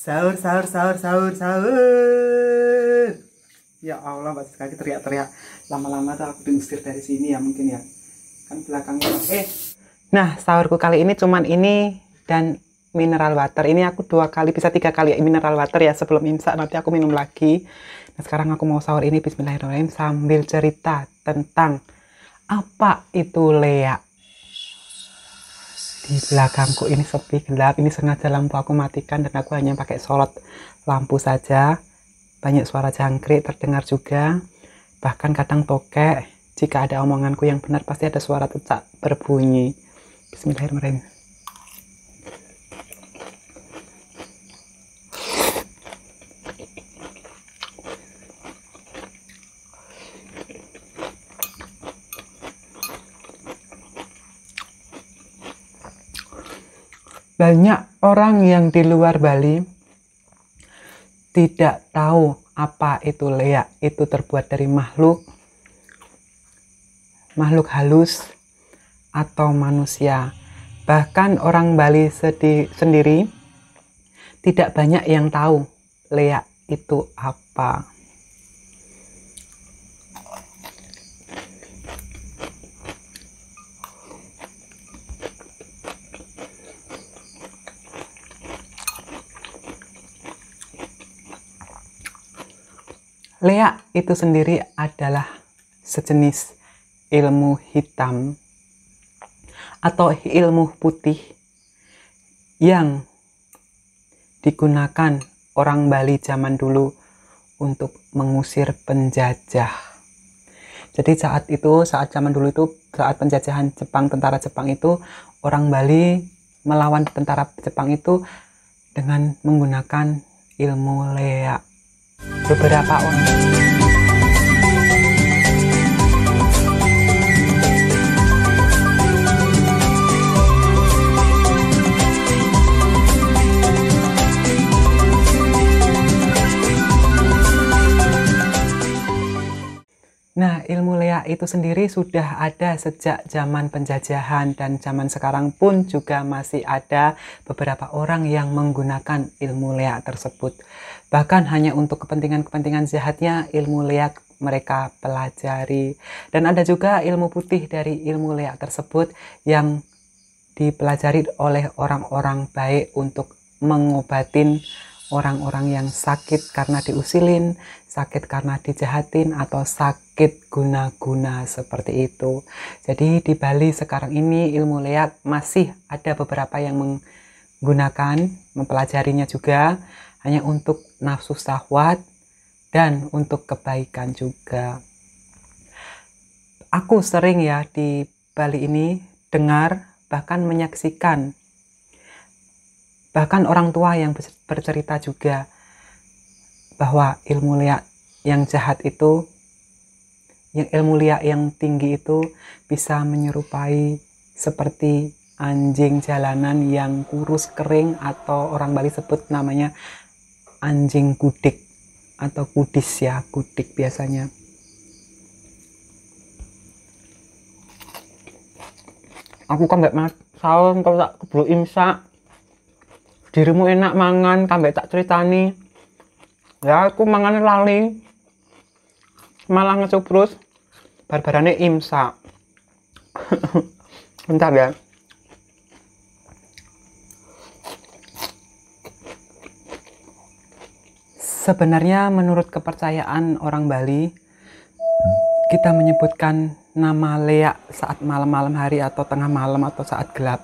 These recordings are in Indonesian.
Sahur, sahur, sahur, sahur, sahur. Ya Allah, pas sekali teriak-teriak. Lama-lama tuh aku diusir dari sini ya mungkin ya. Kan belakangnya. Nah, sahurku kali ini cuman ini dan mineral water. Ini aku 2 kali, bisa 3 kali mineral water ya sebelum imsak. Nanti aku minum lagi. Nah, sekarang aku mau sahur ini bismillahirrahmanirrahim sambil cerita tentang apa itu leak. Di belakangku ini sepi, gelap. Ini sengaja lampu aku matikan dan aku hanya pakai sorot lampu saja. Banyak suara jangkrik terdengar juga. Bahkan kadang tokek. Jika ada omonganku yang benar pasti ada suara cecak berbunyi. Bismillahirrahmanirrahim. Banyak orang yang di luar Bali tidak tahu apa itu leak. Itu terbuat dari makhluk halus atau manusia. Bahkan orang Bali sendiri tidak banyak yang tahu leak itu apa. Leak itu sendiri adalah sejenis ilmu hitam atau ilmu putih yang digunakan orang Bali zaman dulu untuk mengusir penjajah. Jadi saat zaman dulu itu, saat penjajahan Jepang, tentara Jepang itu, orang Bali melawan tentara Jepang itu dengan menggunakan ilmu leak. Beberapa orang Nah, ilmu leak itu sendiri sudah ada sejak zaman penjajahan dan zaman sekarang pun juga masih ada beberapa orang yang menggunakan ilmu leak tersebut. Bahkan hanya untuk kepentingan-kepentingan jahatnya ilmu leak mereka pelajari. Dan ada juga ilmu putih dari ilmu leak tersebut yang dipelajari oleh orang-orang baik untuk mengobatin orang-orang yang sakit karena diusilin, sakit karena dijahatin, atau sakit guna-guna seperti itu. Jadi di Bali sekarang ini ilmu leak masih ada beberapa yang menggunakan, mempelajarinya juga hanya untuk nafsu syahwat dan untuk kebaikan juga. Aku sering ya di Bali ini dengar bahkan menyaksikan bahkan orang tua yang bercerita juga bahwa ilmu leak yang jahat itu, yang ilmu leak yang tinggi itu bisa menyerupai seperti anjing jalanan yang kurus kering atau orang Bali sebut namanya anjing kudik atau kudis ya, kudik biasanya. Aku kambek sahur kalau tak keburu imsak. Dirimu enak mangan, kambek tak ceritani. Ya, aku mangan lali. Malah ngecuprus. Barbarane imsak. Bentar ya. Sebenarnya menurut kepercayaan orang Bali, kita menyebutkan nama leak saat malam-malam hari atau tengah malam atau saat gelap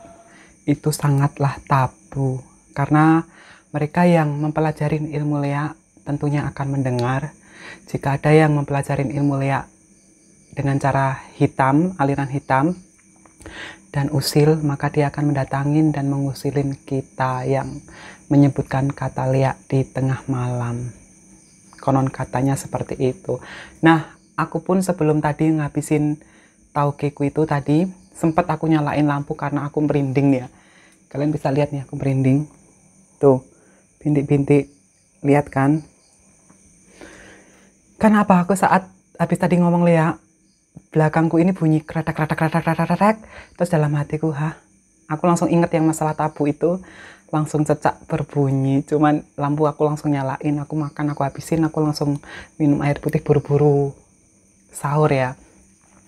itu sangatlah tabu. Karena mereka yang mempelajari ilmu leak tentunya akan mendengar. Jika ada yang mempelajari ilmu leak dengan cara hitam, aliran hitam, dan usil, maka dia akan mendatangin dan mengusilin kita yang menyebutkan kata leak di tengah malam. Konon katanya seperti itu. Nah, aku pun sebelum tadi ngabisin taugeku itu tadi, sempat aku nyalain lampu karena aku merinding ya. Kalian bisa lihat nih, aku merinding. Tuh, bintik-bintik, lihat kan? Kenapa aku saat habis tadi ngomong leak, belakangku ini bunyi kretek, terus dalam hatiku, Aku langsung inget yang masalah tabu itu, langsung cecak berbunyi. Cuman lampu aku langsung nyalain, aku makan, aku habisin, aku langsung minum air putih buru-buru sahur ya.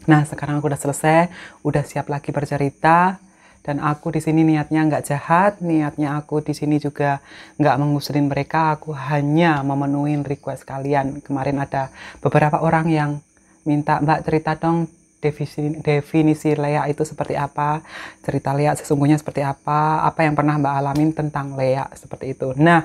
Nah, sekarang aku udah selesai, udah siap lagi bercerita. Dan aku di sini niatnya nggak jahat, niatnya aku di sini juga nggak mengusilin mereka, aku hanya memenuhi request kalian. Kemarin ada beberapa orang yang minta, Mbak cerita dong definisi Lea itu seperti apa, cerita Lea sesungguhnya seperti apa yang pernah Mbak alamin tentang Lea seperti itu. Nah,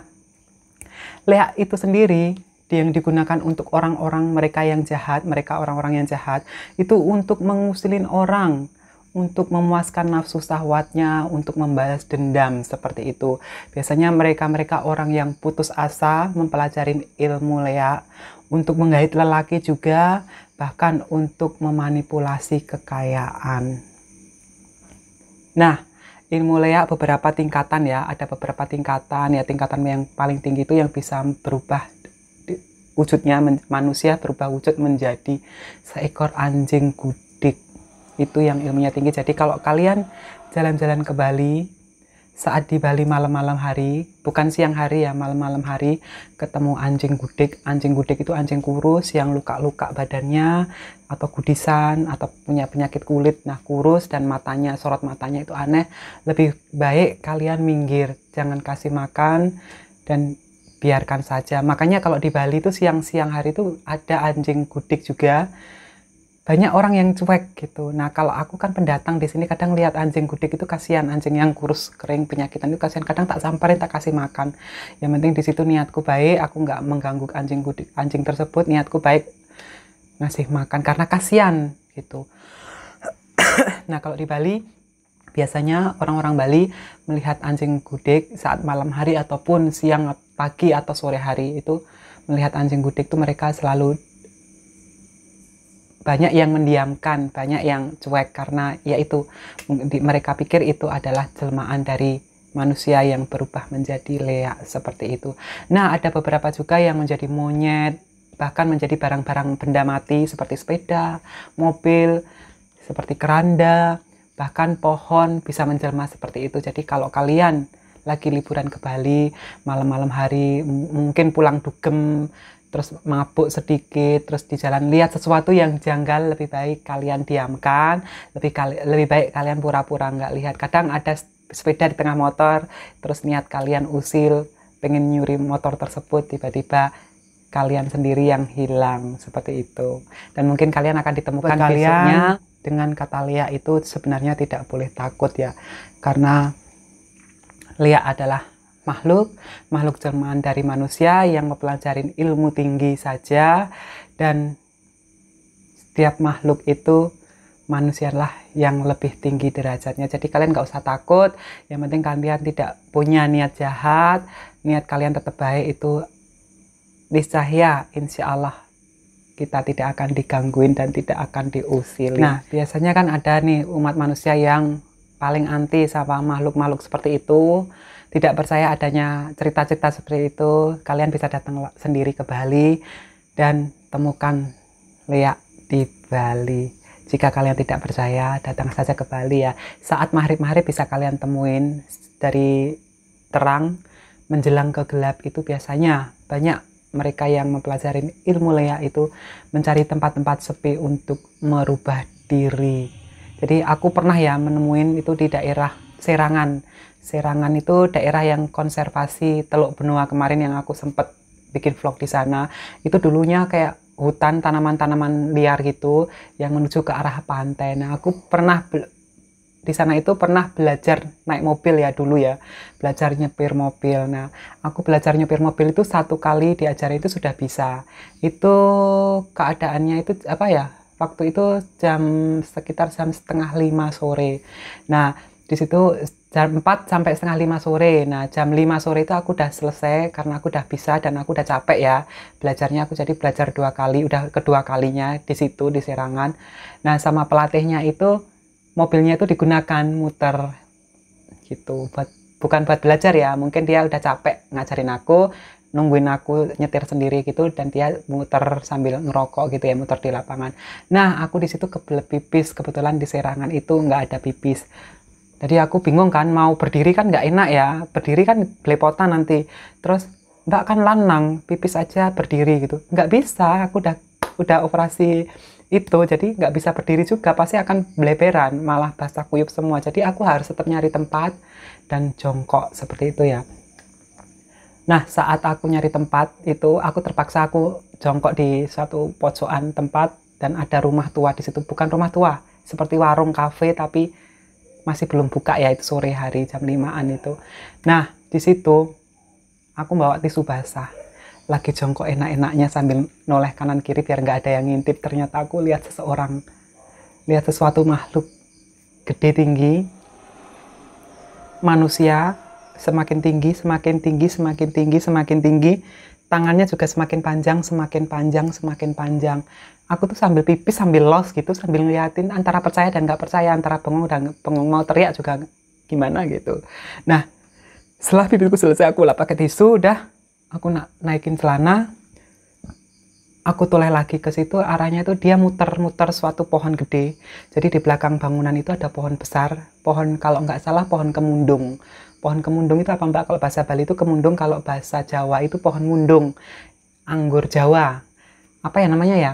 Lea itu sendiri yang digunakan untuk orang-orang mereka yang jahat, mereka orang-orang yang jahat, itu untuk mengusilin orang, untuk memuaskan nafsu syahwatnya, untuk membalas dendam seperti itu. Biasanya mereka-mereka orang yang putus asa mempelajari ilmu Lea, untuk menggait lelaki juga, bahkan untuk memanipulasi kekayaan. Nah, ilmu Lea beberapa tingkatan ya, ada beberapa tingkatan ya. Tingkatan yang paling tinggi itu yang bisa berubah wujudnya, manusia berubah wujud menjadi seekor anjing gudik. Itu yang ilmunya tinggi. Jadi kalau kalian jalan-jalan ke Bali, saat di Bali malam-malam hari, bukan siang hari ya, malam-malam hari, ketemu anjing gudik. Anjing gudik itu anjing kurus yang luka-luka badannya, atau gudisan, atau punya penyakit kulit. Nah, kurus dan matanya, sorot matanya itu aneh. Lebih baik kalian minggir, jangan kasih makan, dan biarkan saja. Makanya kalau di Bali itu siang-siang hari itu ada anjing gudik juga. Banyak orang yang cuek gitu. Nah, kalau aku kan pendatang di sini, kadang lihat anjing gudik itu kasihan, anjing yang kurus kering penyakitan itu kasihan. Kadang tak samperin, tak kasih makan. Yang penting di situ niatku baik, aku nggak mengganggu anjing gudik, anjing tersebut. Niatku baik ngasih makan karena kasihan gitu. Nah, kalau di Bali biasanya orang-orang Bali melihat anjing gudik saat malam hari ataupun siang, pagi atau sore hari itu melihat anjing gudik itu mereka selalu banyak yang mendiamkan, banyak yang cuek karena yaitu mereka pikir itu adalah jelmaan dari manusia yang berubah menjadi Lea seperti itu. Nah, ada beberapa juga yang menjadi monyet, bahkan menjadi barang-barang benda mati seperti sepeda, mobil, seperti keranda, bahkan pohon bisa menjelma seperti itu. Jadi kalau kalian lagi liburan ke Bali malam-malam hari, mungkin pulang dugem, terus mabuk sedikit, terus di jalan lihat sesuatu yang janggal, lebih baik kalian diamkan, lebih baik kalian pura-pura nggak lihat. Kadang ada sepeda di tengah motor, terus niat kalian usil, pengen nyuri motor tersebut, tiba-tiba kalian sendiri yang hilang, seperti itu. Dan mungkin kalian akan ditemukan besoknya. Dengan kata Lea itu sebenarnya tidak boleh takut ya, karena Lea adalah makhluk jelmaan dari manusia yang mempelajari ilmu tinggi saja, dan setiap makhluk itu manusialah yang lebih tinggi derajatnya. Jadi kalian nggak usah takut, yang penting kalian tidak punya niat jahat, niat kalian tetap baik, itu niscaya insya Allah kita tidak akan digangguin dan tidak akan diusili. Nah, biasanya kan ada nih umat manusia yang paling anti sama makhluk-makhluk seperti itu, tidak percaya adanya cerita-cerita seperti itu. Kalian bisa datang sendiri ke Bali dan temukan Lea di Bali. Jika kalian tidak percaya, datang saja ke Bali ya. Saat maghrib-maghrib bisa kalian temuin, dari terang menjelang ke gelap itu biasanya banyak mereka yang mempelajari ilmu Lea itu mencari tempat-tempat sepi untuk merubah diri. Jadi aku pernah ya menemuin itu di daerah Serangan. Serangan itu daerah yang konservasi Teluk Benua, kemarin yang aku sempat bikin vlog di sana. Itu dulunya kayak hutan, tanaman-tanaman liar gitu yang menuju ke arah pantai. Nah, aku pernah di sana itu pernah belajar naik mobil ya dulu ya, belajar nyepir mobil. Nah, aku belajar nyepir mobil itu 1 kali diajari itu sudah bisa. Itu keadaannya itu apa ya? Waktu itu sekitar jam setengah 5 sore. Nah, di situ jam 4 sampai setengah 5 sore. Nah, jam 5 sore itu aku udah selesai karena aku udah bisa dan aku udah capek ya belajarnya. Aku jadi belajar 2 kali, udah kedua kalinya di situ di Serangan. Nah, sama pelatihnya itu mobilnya itu digunakan muter gitu, bukan buat belajar ya. Mungkin dia udah capek ngajarin aku, nungguin aku nyetir sendiri gitu, dan dia muter sambil ngerokok gitu ya, muter di lapangan. Nah, aku di situ kebelet pipis, kebetulan di Serangan itu nggak ada pipis. Jadi aku bingung kan, mau berdiri kan nggak enak ya, berdiri kan belepotan nanti. Terus Mbak kan lanang, pipis aja berdiri gitu. Nggak bisa, aku udah operasi itu, jadi nggak bisa berdiri juga, pasti akan beleberan, malah basah kuyup semua. Jadi aku harus tetap nyari tempat dan jongkok seperti itu ya. Nah, saat aku nyari tempat itu, aku terpaksa aku jongkok di suatu pojokan tempat dan ada rumah tua di situ. Bukan rumah tua, seperti warung kafe tapi masih belum buka ya, itu sore hari jam 5-an itu. Nah, di situ aku bawa tisu basah. Lagi jongkok enak-enaknya sambil noleh kanan kiri biar nggak ada yang ngintip. Ternyata aku lihat sesuatu makhluk gede tinggi, manusia, semakin tinggi, semakin tinggi, semakin tinggi, semakin tinggi. Tangannya juga semakin panjang, semakin panjang, semakin panjang. Aku tuh sambil pipis, sambil los gitu, sambil ngeliatin antara percaya dan nggak percaya, antara bengong dan bengong, mau teriak juga gimana gitu. Nah, setelah pipisku selesai, aku lap pakai tisu, udah aku naikin celana, aku toleh lagi ke situ, arahnya itu dia muter-muter suatu pohon gede. Jadi di belakang bangunan itu ada pohon besar, pohon kalau nggak salah pohon kemundung. Pohon kemundung itu apa Mbak? Kalau bahasa Bali itu kemundung, kalau bahasa Jawa itu pohon mundung. Anggur Jawa. Apa ya namanya ya?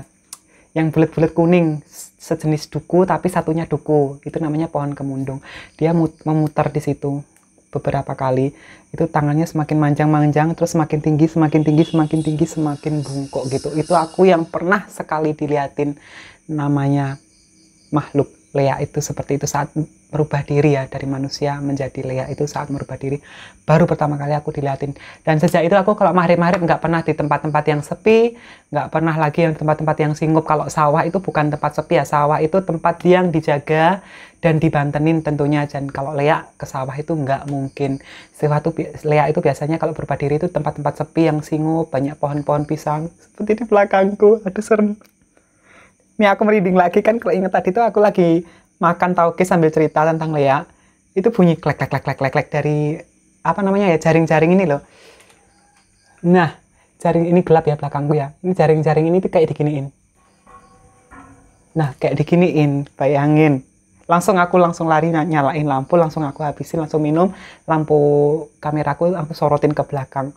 Yang bulat-bulat kuning, sejenis duku tapi satunya duku. Itu namanya pohon kemundung. Dia memutar di situ beberapa kali. Itu tangannya semakin manjang-manjang, terus semakin tinggi, semakin tinggi, semakin tinggi, semakin bungkuk gitu. Itu aku yang pernah sekali diliatin, namanya makhluk Lea itu seperti itu saat merubah diri ya, dari manusia menjadi Lea itu saat merubah diri. Baru pertama kali aku diliatin. Dan sejak itu aku kalau maghrib-maghrib nggak pernah di tempat-tempat yang sepi, nggak pernah lagi yang tempat-tempat yang singup. Kalau sawah itu bukan tempat sepi ya, sawah itu tempat yang dijaga dan dibantenin tentunya. Dan kalau Lea ke sawah itu nggak mungkin. Lea itu biasanya kalau berubah diri itu tempat-tempat sepi yang singup, banyak pohon-pohon pisang. Seperti di belakangku, aduh serem. Ini aku merinding lagi kan, kalau ingat tadi tuh aku lagi makan tauge sambil cerita tentang Lea. Itu bunyi klek klek klek klek klek klek dari apa namanya ya, jaring-jaring ini loh. Nah, jaring ini gelap ya belakangku ya. Ini jaring-jaring ini tuh kayak diginiin. Nah, kayak diginiin, bayangin. Aku langsung lari nyalain lampu, langsung aku habisin, langsung minum, lampu kameraku aku sorotin ke belakang.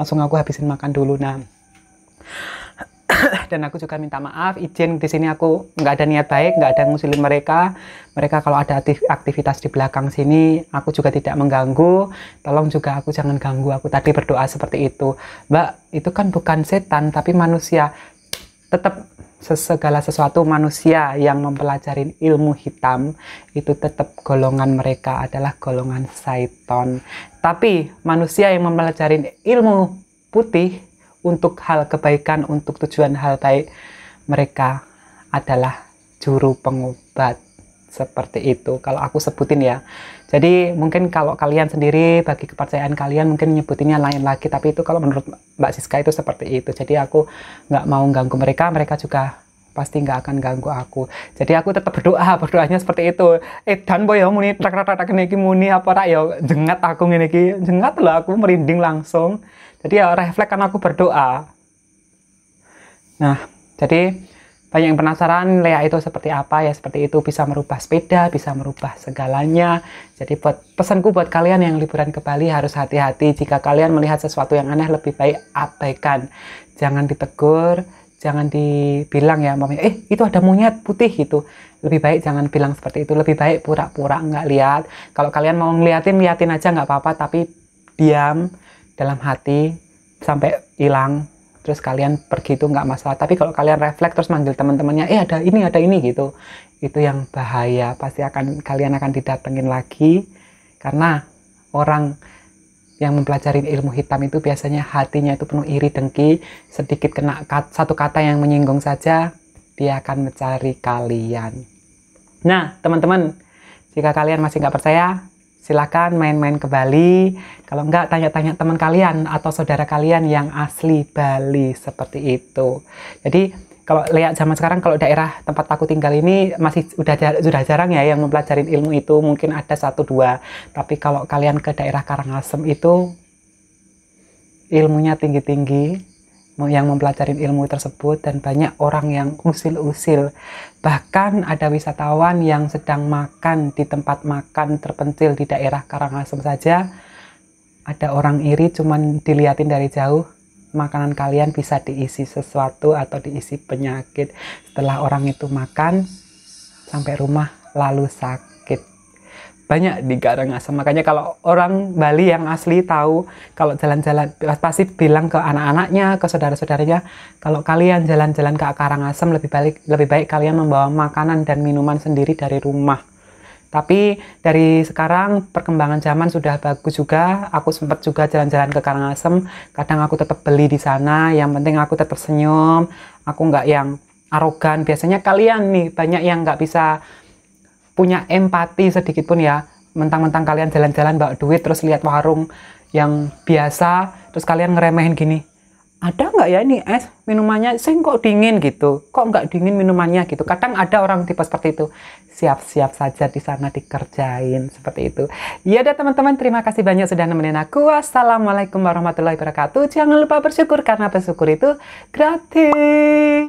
Langsung aku habisin makan dulu. Nah, dan aku juga minta maaf, izin di sini aku nggak ada niat baik, nggak ada ngusilin mereka. Mereka kalau ada aktivitas di belakang sini, aku juga tidak mengganggu. Tolong juga aku jangan ganggu. Aku tadi berdoa seperti itu. Mbak, itu kan bukan setan, tapi manusia. Tetap segala sesuatu manusia yang mempelajari ilmu hitam, itu tetap golongan mereka adalah golongan syaiton. Tapi manusia yang mempelajari ilmu putih, untuk hal kebaikan, untuk tujuan hal baik, mereka adalah juru pengobat. Seperti itu kalau aku sebutin ya. Jadi mungkin kalau kalian sendiri, bagi kepercayaan kalian mungkin nyebutinnya lain lagi, tapi itu kalau menurut Mbak Siska itu seperti itu. Jadi aku nggak mau ganggu mereka, mereka juga pasti nggak akan ganggu aku. Jadi aku tetap berdoanya seperti itu. Dan boy ya muni tak niki muni apa rak ya jengat aku ngene iki. Jengat loh, aku merinding langsung. Jadi ya refleks kan aku berdoa. Nah, jadi banyak yang penasaran Lea itu seperti apa ya, seperti itu, bisa merubah sepeda, bisa merubah segalanya. Jadi pesanku buat kalian yang liburan ke Bali harus hati-hati. Jika kalian melihat sesuatu yang aneh, lebih baik abaikan. Jangan ditegur, jangan dibilang ya, mamanya, itu ada monyet putih gitu. Lebih baik jangan bilang seperti itu, lebih baik pura-pura nggak lihat. Kalau kalian mau ngeliatin, liatin aja nggak apa-apa, tapi diam dalam hati sampai hilang. Terus kalian pergi itu nggak masalah. Tapi kalau kalian refleks terus manggil teman-temannya, ada ini gitu, itu yang bahaya. Pasti kalian akan didatengin lagi. Karena orang yang mempelajari ilmu hitam itu biasanya hatinya itu penuh iri dengki. Sedikit kena satu kata yang menyinggung saja, dia akan mencari kalian. Nah teman-teman, jika kalian masih nggak percaya, silakan main-main ke Bali. Kalau enggak, tanya-tanya teman kalian atau saudara kalian yang asli Bali seperti itu. Jadi kalau lihat zaman sekarang, kalau daerah tempat aku tinggal ini masih sudah jarang ya yang mempelajari ilmu itu. Mungkin ada 1-2. Tapi kalau kalian ke daerah Karangasem itu ilmunya tinggi-tinggi, yang mempelajari ilmu tersebut, dan banyak orang yang usil-usil. Bahkan ada wisatawan yang sedang makan di tempat makan terpencil di daerah Karangasem saja, ada orang iri cuman dilihatin dari jauh, makanan kalian bisa diisi sesuatu atau diisi penyakit. Setelah orang itu makan sampai rumah lalu sakit. Banyak di Karangasem. Makanya kalau orang Bali yang asli tahu, kalau jalan-jalan pasti bilang ke anak-anaknya, ke saudara-saudaranya, kalau kalian jalan-jalan ke Karangasem lebih baik kalian membawa makanan dan minuman sendiri dari rumah. Tapi dari sekarang perkembangan zaman sudah bagus juga. Aku sempat juga jalan-jalan ke Karangasem. Kadang aku tetap beli di sana. Yang penting aku tetap senyum. Aku nggak yang arogan. Biasanya kalian nih banyak yang nggak bisa punya empati sedikit pun ya. Mentang-mentang kalian jalan-jalan bawa duit terus lihat warung yang biasa terus kalian ngeremehin gini, ada nggak ya ini es minumannya sing kok dingin gitu, kok nggak dingin minumannya gitu. Kadang ada orang tipe seperti itu. Siap-siap saja di sana dikerjain seperti itu. Ya udah teman-teman, terima kasih banyak sudah nemenin aku. Wassalamualaikum warahmatullahi wabarakatuh. Jangan lupa bersyukur karena bersyukur itu gratis.